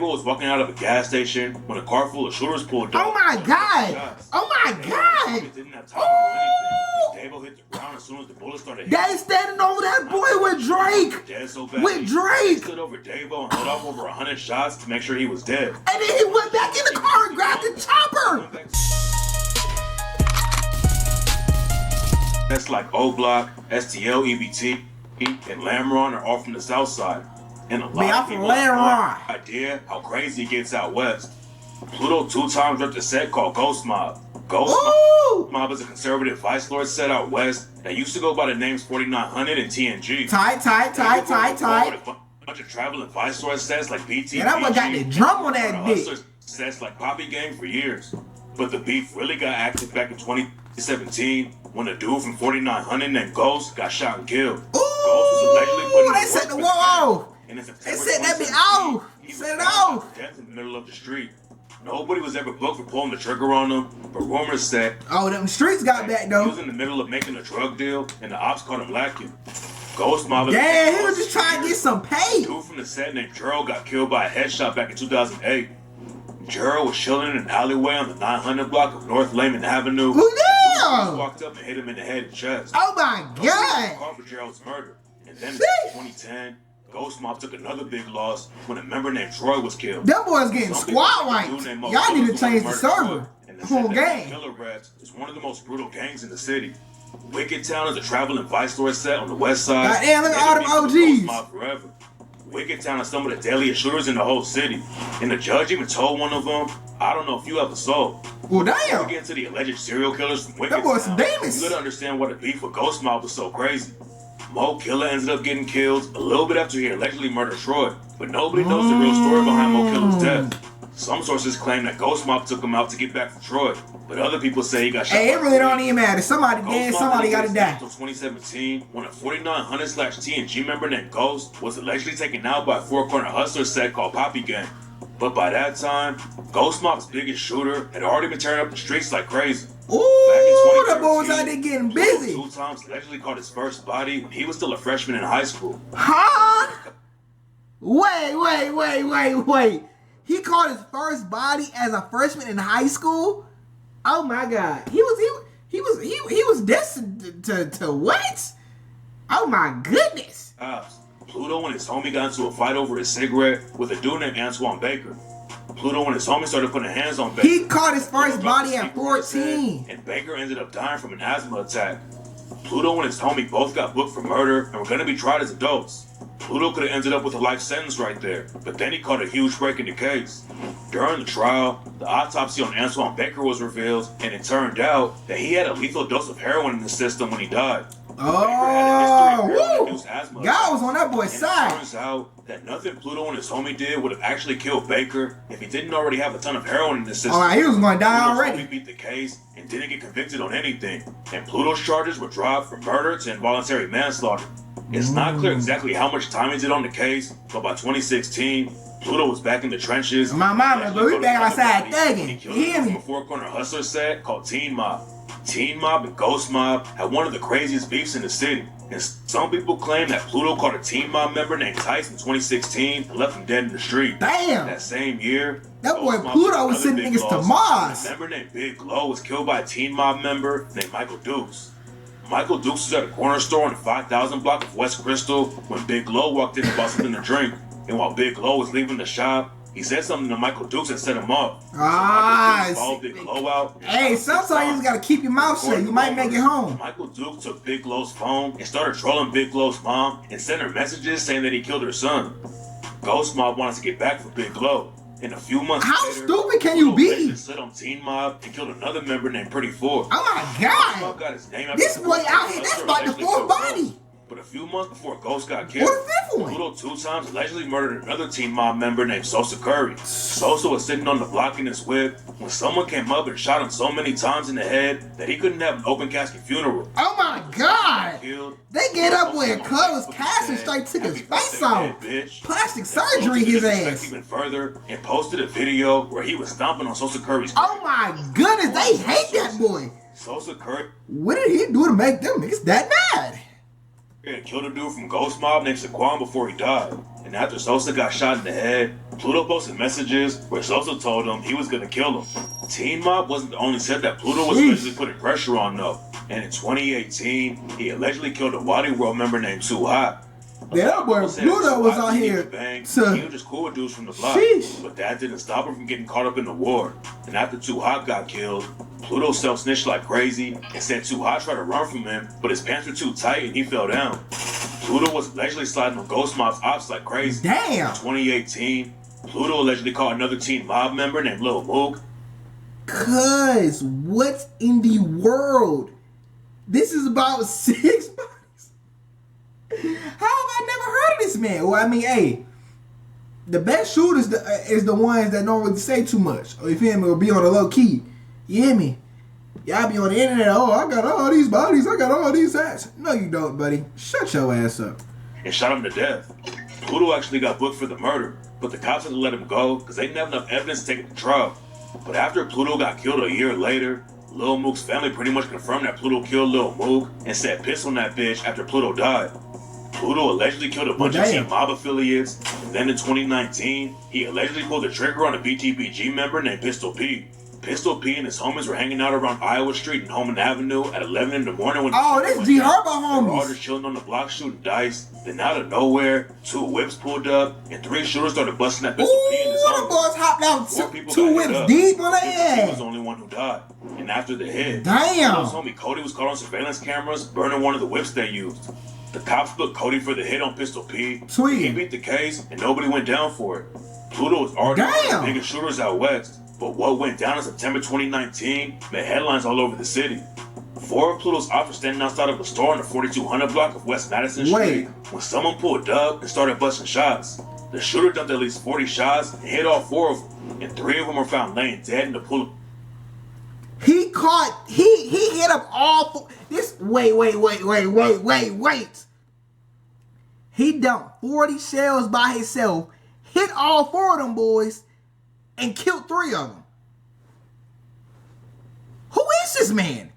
was walking out of a gas station when a car full of shooters pulled up. Oh my God! Oh my God! Didn't have time to do anything. Davo hit the ground as soon as the bullet started hitting. Daddy standing over that boy with Drake. Dead so bad. With Drake. He stood over Davo and let off over 100 shots to make sure he was dead. And then he went back in the car and grabbed the chopper. That's like O Block, STL, EBT, and Lamron are all from the south side. And a lot of people have no idea how crazy it gets out west. Pluto 2 times ripped a set called Ghost Mob. Ghost Mob is a conservative vice lord set out west that used to go by the names 4900 and TNG. Tight. A bunch of traveling vice lord sets like BT. And that one got the drum on that bitch. Sets like Poppy Gang for years. But the beef really got active back in 2017 when a dude from 4900 named Ghost got shot and killed. Ooh, Ghost was allegedly put in they set the war off. They set that bitch off. He set it was off. death in the middle of the street. Nobody was ever booked for pulling the trigger on him, but rumors said them streets got back though. He was in the middle of making a drug deal, and the ops caught him lacking. Ghost Mob. Damn, he was just trying to get some pay. A dude from the set named Gerald got killed by a headshot back in 2008. Gerald was chilling in an alleyway on the 900 block of North Lehman Avenue. Who walked up and hit him in the head and chest. Oh my God! Called for Gerald's murder. And then in 2010, Ghost Mob took another big loss when a member named Troy was killed. Them boys getting squad wiped. Y'all need to change the server. Whole gang. Killer Rats is one of the most brutal gangs in the city. Wicked Town is a traveling vice lord set on the west side. Goddamn, look at all them OGs. Mob forever. Wicked Town is some of the deadliest shooters in the whole city. And the judge even told one of them, I don't know if you ever saw. Well, damn. Before we get into the alleged serial killers from Wicked Town, you gotta understand why the beef with Ghost Mob was so crazy. Mo Killer ended up getting killed a little bit after he allegedly murdered Troy, but nobody knows the real story behind Mo Killer's death. Some sources claim that Ghost Mob took him out to get back for Troy, but other people say he got shot. Hey, it really don't even matter. Somebody dead, somebody gotta die. Until 2017, when a 4900/TNG member named Ghost was allegedly taken out by a four-corner hustler set called Poppy Gang. But by that time, Ghost Mob's biggest shooter had already been tearing up the streets like crazy. Ooh, the boy was out there getting busy. 2 times allegedly caught his first body when he was still a freshman in high school. Huh? Wait. He caught his first body as a freshman in high school? Oh my God. He was destined to what? Oh my goodness. Pluto and his homie got into a fight over his cigarette with a dude named Antoine Baker. Pluto and his homie started putting hands on Baker. He caught his first body at 14. And Baker ended up dying from an asthma attack. Pluto and his homie both got booked for murder and were going to be tried as adults. Pluto could have ended up with a life sentence right there, but then he caught a huge break in the case. During the trial, the autopsy on Antoine Baker was revealed, and it turned out that he had a lethal dose of heroin in the system when he died. Oh, woo! God was on that boy's side. It turns out that nothing Pluto and his homie did would have actually killed Baker if he didn't already have a ton of heroin in his system. Alright, he was going to die Pluto's already. Homie beat the case and didn't get convicted on anything, and Pluto's charges were dropped from murder to involuntary manslaughter. It's not clear exactly how much time he did on the case, but by 2016, Pluto was back in the trenches. My mama, but we back outside thugging. You hear me? A four-corner hustler set called Teen Mob. Teen Mob and Ghost Mob had one of the craziest beefs in the city. And some people claim that Pluto caught a Teen Mob member named Tice in 2016 and left him dead in the street. Damn! That same year, that boy Pluto was sending niggas to Mars. A member named Big Glow was killed by a Teen Mob member named Michael Dukes. Michael Dukes was at a corner store on the 5000 block of West Crystal when Big Glow walked in and bought something to drink. And while Big Glow was leaving the shop, he said something to Michael Dukes and set him up. So Big Glow out. Hey, sometimes you just gotta keep your mouth shut. You might make it home. Michael Dukes took Big Glow's phone and started trolling Big Glow's mom and sent her messages saying that he killed her son. Ghost Mob wanted to get back for Big Glow. In a few months how later, stupid can you be? Slid on Teen Mob and killed another member named Pretty Four. Oh my God! Mob got his name this boy out here, that's like the fourth body. But a few months before Ghost got killed, Pluto 2 times allegedly murdered another Teen Mob member named Sosa Curry. Sosa was sitting on the block in his whip when someone came up and shot him so many times in the head that he couldn't have an open casket funeral. Oh my God! They get up with Clovis cast and straight took his face off. Plastic surgery his ass. Even further and posted a video where he was stomping on Sosa Curry's. Oh my goodness, they hate that boy. Sosa Curry. What did he do to make them niggas that mad? He had killed a dude from Ghost Mob named Saquon before he died. And after Sosa got shot in the head, Pluto posted messages where Sosa told him he was gonna kill him. Teen Mob wasn't the only set that Pluto was allegedly putting pressure on though. And in 2018, he allegedly killed a Wadi World member named Too Hot. Yeah, that boy Pluto was out here he was just cool with dudes from the block. Sheesh. But that didn't stop him from getting caught up in the war. And after Too Hot got killed, Pluto self-snitched like crazy and said Too Hot tried to run from him, but his pants were too tight and he fell down. Pluto was allegedly sliding on Ghost Mob's ops like crazy. Damn. In 2018, Pluto allegedly caught another Teen Mob member named Lil Mook. Cuz, what in the world? This is about 6 bodies. How have I never heard of this man? Well, I mean, hey, the best shooters is the ones that don't really say too much. Or you feel me? Or be on the low key. You hear me? Y'all be on the internet, oh, I got all these bodies, I got all these hats. No, you don't, buddy. Shut your ass up. And shot him to death. Pluto actually got booked for the murder, but the cops had to let him go because they didn't have enough evidence to take him to trial. But after Pluto got killed a year later, Lil Mook's family pretty much confirmed that Pluto killed Lil Mook and set piss on that bitch after Pluto died. Pluto allegedly killed a bunch of Teen Mob affiliates, and then in 2019, he allegedly pulled the trigger on a BTPG member named Pistol P. Pistol P and his homies were hanging out around Iowa Street and Holman Avenue at 11 in the morning when this G Herbo homies. They were all homies. just chilling on the block shooting dice. Then out of nowhere, 2 whips pulled up and 3 shooters started busting at Pistol P and his Ooh, homies. the boys hopped out 4 people two got whips hit up. deep on their Pistol P ass. was the only one who died. And after the hit, Damn. Pluto's homie Cody was caught on surveillance cameras burning one of the whips they used. The cops booked Cody for the hit on Pistol P. Sweet. He beat the case and nobody went down for it. Pluto was already one of the Damn. biggest shooters out west. But what went down in September 2019 made headlines all over the city. 4 of Pluto's ops were standing outside of a store on the 4200 block of West Madison Street when someone pulled up and started busting shots. The shooter dumped at least 40 shots and hit all 4 of them, and 3 of them were found laying dead in the pool. He hit up all 4. Wait. He dumped 40 shells by himself, hit all 4 of them boys, and killed 3 of them. Who is this man?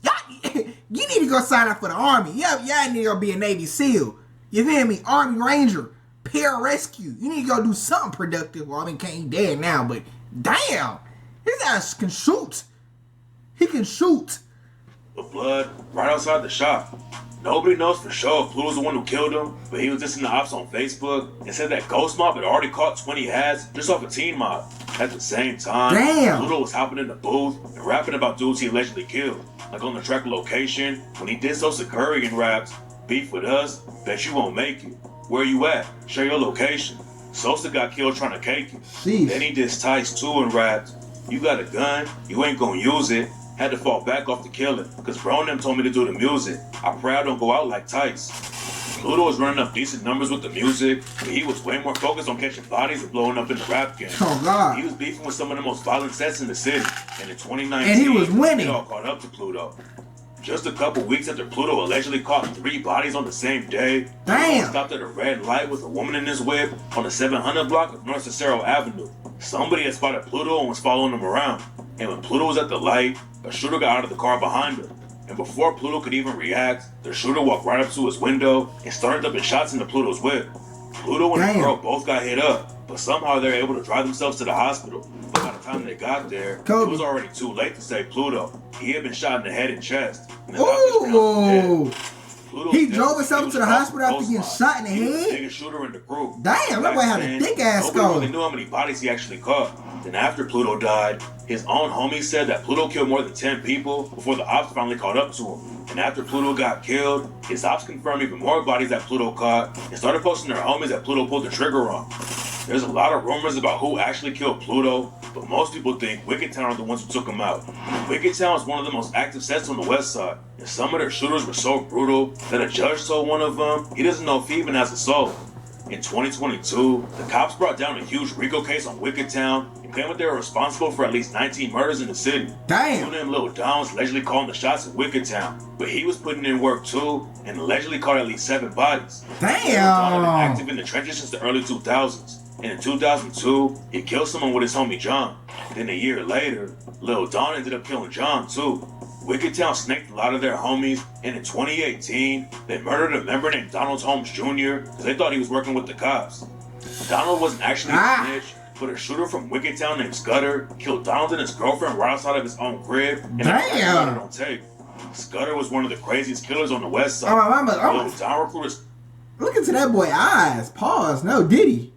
Y'all, you need to go sign up for the Army. Y'all need to go be a Navy SEAL. You feel me? Army Ranger, pararescue. You need to go do something productive. Well, I mean, he dead now, but damn, his ass can shoot. He can shoot. The blood right outside the shop. Nobody knows for sure if Pluto's the one who killed him, but he was dissing the ops on Facebook and said that Ghost Mob had already caught 20 hats just off a Teen Mob. At the same time, Damn. Pluto was hopping in the booth and rapping about dudes he allegedly killed. Like on the track Location, when he did Sosa Curry and raps, beef with us, bet you won't make it. Where you at? Share your location. Sosa got killed trying to cake you. Jeez. Then he dissed Tice too and rapped, you got a gun, you ain't gonna use it. Had to fall back off the killing, cause bro and them told me to do the music. I pray I don't go out like Tice. Pluto was running up decent numbers with the music, but he was way more focused on catching bodies and blowing up in the rap game. Oh God. He was beefing with some of the most violent sets in the city, and in 2019, And he was winning. it all caught up to Pluto. Just a couple weeks after Pluto allegedly caught 3 bodies on the same day, Damn. Pluto stopped at a red light with a woman in his whip on the 700 block of North Cicero Avenue. Somebody had spotted Pluto and was following him around. And when Pluto was at the light, a shooter got out of the car behind him. And before Pluto could even react, the shooter walked right up to his window and started dumping shots into Pluto's whip. Pluto and the girl both got hit up, but somehow they were able to drive themselves to the hospital. But by the time they got there, it was already too late to save Pluto. He had been shot in the head and chest. And the doctors pronounced him dead. He drove himself to the hospital after getting shot in the He was the head? biggest shooter in the group. Damn, that boy had a thick ass Nobody skull. really knew how many bodies he actually caught. Then after Pluto died, his own homies said that Pluto killed more than 10 people before the ops finally caught up to him. And after Pluto got killed, his ops confirmed even more bodies that Pluto caught and started posting their homies that Pluto pulled the trigger on. There's a lot of rumors about who actually killed Pluto, but most people think Wicked Town are the ones who took him out. Wicked Town is one of the most active sets on the west side, and some of their shooters were so brutal that a judge told one of them he doesn't know if he even has a soul. In 2022, the cops brought down a huge RICO case on Wicked Town and claimed that they were responsible for at least 19 murders in the city. Damn. One of them Lil Don was allegedly calling the shots in Wicked Town, but he was putting in work too and allegedly caught at least 7 bodies. Lil Don had been Damn. active in the trenches since the early 2000s. And in 2002, he killed someone with his homie John. Then a year later, Lil Don ended up killing John too. Wicked Town snaked a lot of their homies, and in 2018, they murdered a member named Donald Holmes Jr. because they thought he was working with the cops. Donald wasn't actually a snitch, but a shooter from Wicked Town named Scudder killed Donald and his girlfriend right outside of his own crib, and they got it on tape. Scudder was one of the craziest killers on the west side. Look into that boy's eyes. Pause. No, did he?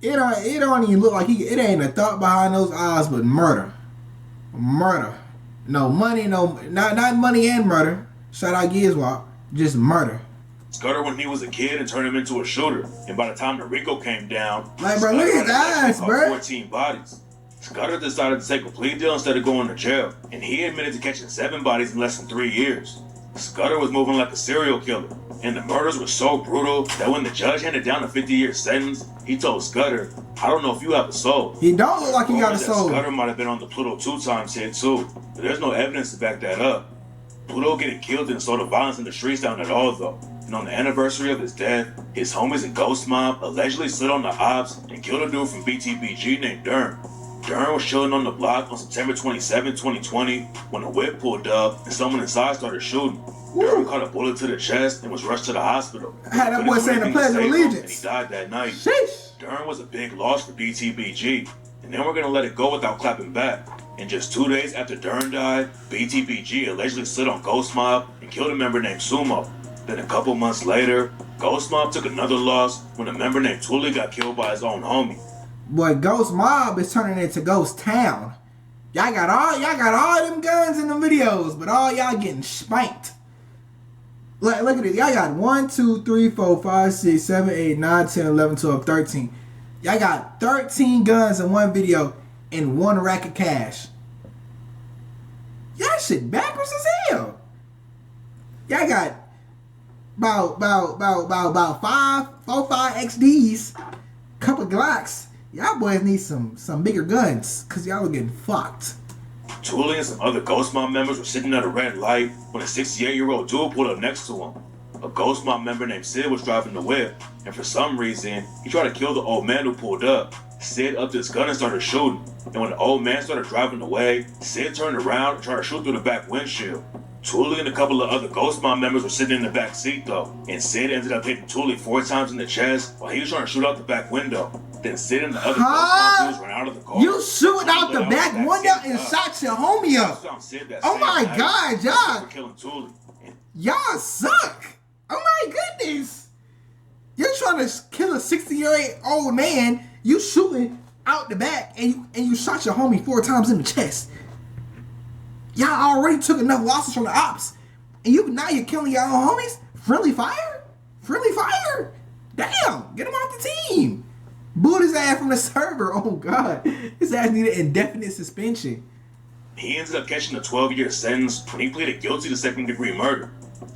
It don't even look like it ain't a thought behind those eyes, but murder. Murder. No money, not money and murder. Shout out Gizwap. Just murder. Scudder when he was a kid and turned him into a shooter. And by the time the RICO came down, like, bro, look at his eyes, bro. 14 bodies. Scudder decided to take a plea deal instead of going to jail, and he admitted to catching 7 bodies in less than 3 years. Scudder was moving like a serial killer, and the murders were so brutal that when the judge handed down a 50-year sentence, he told Scudder, "I don't know if you have a soul." He don't look like he got a soul. Scudder might have been on the Pluto 2 times hit too, but there's no evidence to back that up. Pluto getting killed didn't slow the violence in the streets down at all though. And on the anniversary of his death, his homies in Ghost Mob allegedly slid on the ops and killed a dude from BTBG named Dern. Dern was chilling on the block on September 27, 2020 when a whip pulled up and someone inside started shooting. Dern caught a bullet to the chest and was rushed to the hospital. I had that boy saying the Pledge of Allegiance. And he died that night. Sheesh. Dern was a big loss for BTBG, and then we're gonna let it go without clapping back. And just 2 days after Dern died, BTBG allegedly slid on Ghost Mob and killed a member named Sumo. Then a couple months later, Ghost Mob took another loss when a member named Tully got killed by his own homie. Boy, Ghost Mob is turning into Ghost Town. Y'all got all them guns in the videos, but all y'all getting spanked. Look at it. Y'all got 1, 2, 3, 4, 5, 6, 7, 8, 9, 10, 11, 12, 13. Y'all got 13 guns in one video and 1 rack of cash. Y'all shit backwards as hell. Y'all got about 5 XDs, couple Glocks. Y'all boys need some bigger guns, cause y'all are getting fucked. Tully and some other Ghost Mob members were sitting at a red light when a 68-year-old dude pulled up next to him. A Ghost Mob member named Sid was driving the whip, and for some reason, he tried to kill the old man who pulled up. Sid upped his gun and started shooting, and when the old man started driving away, Sid turned around and tried to shoot through the back windshield. Tully and a couple of other Ghost Mob members were sitting in the back seat though, and Sid ended up hitting Tully 4 times in the chest while he was trying to shoot out the back window. Then Sid and the other Ghost Mob dudes ran out of the car. You shooting out the back window and shot your homie up. Oh my God, y'all. Y'all suck. Oh my goodness. You're trying to kill a 60-year-old man. You shooting out the back and you shot your homie 4 times in the chest. Y'all already took enough losses from the ops, and now you're killing your own homies. Friendly fire? Friendly fire? Damn! Get him off the team. Booed his ass from the server. Oh God, his ass needed indefinite suspension. He ended up catching a 12-year sentence when he pleaded guilty to second-degree murder.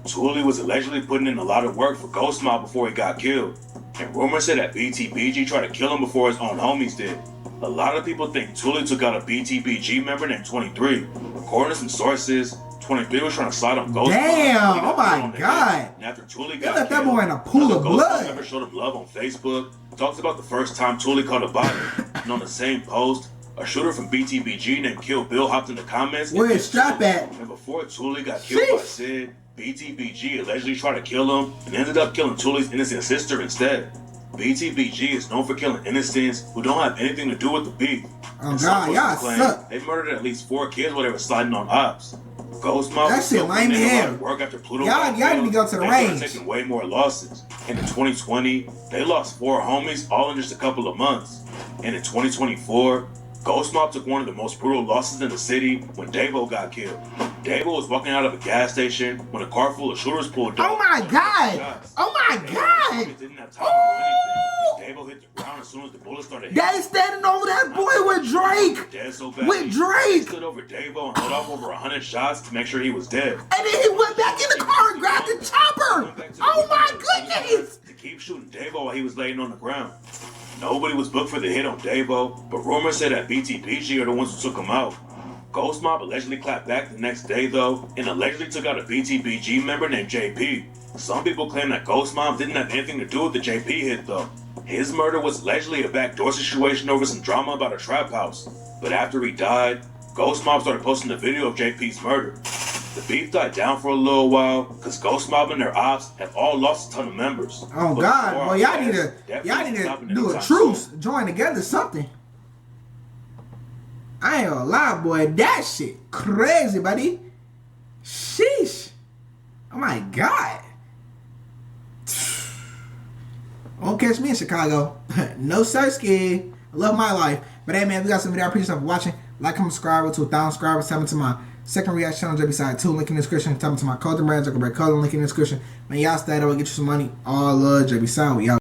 Tully was allegedly putting in a lot of work for Ghost Mob before he got killed, and rumors said that BTBG tried to kill him before his own homies did. A lot of people think Tully took out a BTBG member named 23. According to some sources, 23 was trying to slide on Ghost Mob. Damn! Oh my God! And after Tully got killed, that boy in a pool of blood. Ghost Mob member showed him love on Facebook, talks about the first time Tully caught a body, and on the same post, a shooter from BTBG named Kill Bill hopped in the comments. Where his strap at? And before Tully got killed by Sid, BTBG allegedly tried to kill him and ended up killing Tully's innocent sister instead. BTBG is known for killing innocents who don't have anything to do with the beef. Oh God, y'all suck. They murdered at least 4 kids while they were sliding on ops. Ghost Mob that shit lame as hell. Work after Pluto y'all need to go to the range. Taking way more losses. And in 2020, they lost 4 homies all in just a couple of months. And in 2024, Ghost Mob took one of the most brutal losses in the city when Davo got killed. Davo was walking out of a gas station when a car full of shooters pulled up. Oh my God! Oh my God! Didn't have time to do anything. Davo hit the ground as soon as the bullets started hitting. Daddy's standing over that boy with Drake! Dead so bad. With Drake! He stood over Davo and let off over 100 shots to make sure he was dead. And then he went back in the car and grabbed the chopper! Oh my goodness! To keep shooting Davo while he was laying on the ground. Nobody was booked for the hit on Davo, but rumors said that BTBG are the ones who took him out. Ghost Mob allegedly clapped back the next day though, and allegedly took out a BTBG member named JP. Some people claim that Ghost Mob didn't have anything to do with the JP hit though. His murder was allegedly a backdoor situation over some drama about a trap house. But after he died, Ghost Mob started posting the video of JP's murder. The beef died down for a little while because Ghost Mob and their ops have all lost a ton of members. Oh But God, before boy, our y'all need fans, to definitely ain't stopping do a anytime truce, soon. join together, something. I ain't gonna lie, boy, that shit crazy, buddy. Sheesh. Oh my God. Won't catch me in Chicago. No sirski. I love my life. But hey, man, we got some video. I appreciate you for watching. Like, comment, subscribe to 1,000 subscribers. Tap into my second reaction channel, JBsiah 2. Link in the description. Tap into my clothing brand, JungleBredClothing. Link in the description. Man, y'all stay there. We'll get you some money. All love, JBsiah. We out.